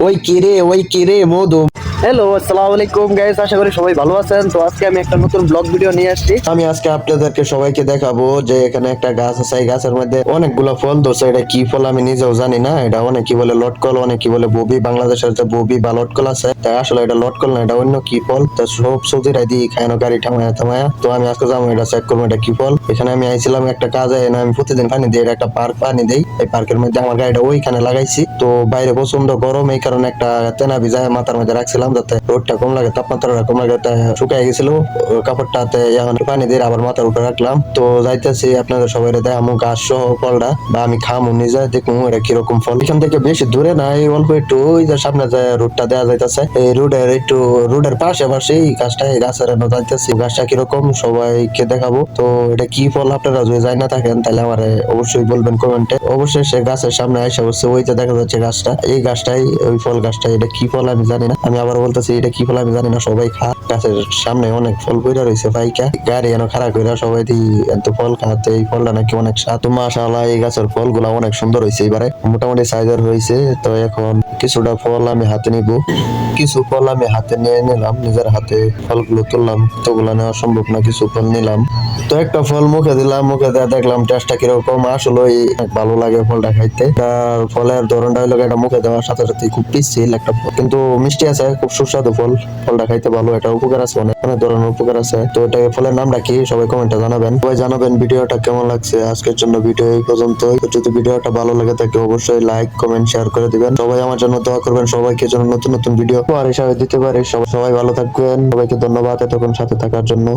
ওই কিরে মধু। হ্যালো, আসসালামু আলাইকুম গাইস, আশা করি সবাই ভালো আছেন। তো আজকে আমি একটা নতুন ব্লগ ভিডিও নিয়ে আসছি। আমি আজকে আপনাদেরকে সবাইকে দেখাবো যে এখানে একটা গাছ আছে, এই গাছের মধ্যে অনেকগুলো ফল ধরছে। এটা কি ফল আমি নিজেও জানি না। এটা অনেক কি বলে লটকল, অনেক কি বলে ববি। বাংলাদেশের যে ববি বা লটকল আছে, তাই আসলে এটা লটকল না, এটা অন্য কি ফল। তো সব সবজিটাই দিয়ে খায় না গাড়ি থামায়া থামায়া। তো আমি আজকে যাবো এটা চেক করবো এটা কি ফল। এখানে আমি আইছিলাম একটা কাজে, এনে আমি প্রতিদিন পানি দিই। এটা একটা পার্ক, পানি দিই। এই পার্কের মধ্যে আমার গাড়িটা ওইখানে লাগাইছি। তো বাইরে প্রচন্ড গরম, এই কারণে একটা তেনা ভিজায় মাথার মধ্যে রাখছিলাম যাতে রোদটা কম লাগে, তাপমাত্রাটা কম লাগে। শুকাই গেছিল কাপড়টাতে, এখন পানি দিয়ে আবার মাথার উপরে রাখলাম। তো যাইতেছি আপনাদের সবাই দেখামু গাছ সহ ফলটা, বা আমি খামু নিজে, দেখবো এটা কিরকম ফল। এখান থেকে বেশি দূরে না, এই অল্প একটু ওই যে সামনে যে রোডটা দেওয়া যাইতেছে, এই রোডের একটু রোডের পাশে পাশে এই গাছটা, এই গাছের যাইতেছি। গাছটা কিরকম সবাইকে দেখাবো। তো এটা কি ফল আপনারা যদি যাই না থাকেন তাহলে আমার অবশ্যই বলবেন কমেন্টে। অবশ্যই সে গাছের সামনে এসে বসছে, ওই যে দেখা যাচ্ছে গাছটা, এই গাছটাই ওই ফল গাছটা। এটা কি ফল আমি জানি না, আমি আবার বলতেছি এটা কি ফল আমি জানি না। সবাই খা, গাছের সামনে অনেক ফল পইরা রয়েছে ভাইকা, গাড়ি এনে খাড়া কইরা সবাই দি এত ফল খাতে। এই ফলটা নাকি অনেক স্বাদ। তো মাশাআল্লাহ, এই গাছের ফলগুলা অনেক সুন্দর হয়েছে, এবারে মোটামুটি সাইজের হয়েছে। তো এখন কিছুটা ফল আমি হাতে নিব, কিছু ফল আমি হাতে নিয়ে নিলাম, নিজের হাতে ফলগুলো তুললাম। কতগুলো নেওয়া সম্ভব না, কিছু ফল নিলাম। তো একটা ফল মুখে দিলাম, মুখে দিয়ে দেখলাম টেস্টটা কিরকম। আসলে অনেক ভালো লাগে ফলটা খাইতে। আর ফলের ধরনটা হলো এটা মুখে দেওয়ার সাথে সাথে খুব পিচ্ছিল একটা ফল, কিন্তু মিষ্টি আছে, খুব সুস্বাদু ফল। ফলটা খাইতে ভালো, এটা উপকার আছে, অনেক অনেক ধরনের উপকার আছে। তো এটা ফলের নামটা কি সবাই কমেন্টে জানাবেন। সবাই জানাবেন ভিডিওটা কেমন লাগছে। আজকের জন্য ভিডিও এই পর্যন্তই। যদি ভিডিওটা ভালো লাগে থাকে অবশ্যই লাইক কমেন্ট শেয়ার করে দিবেন। সবাই আমার জন্য দোয়া করবেন, সবাইকে যেন নতুন নতুন ভিডিও আর হিসাবে দিতে পারে। সবাই ভালো থাকবেন, সবাইকে ধন্যবাদ এতক্ষণ সাথে থাকার জন্য।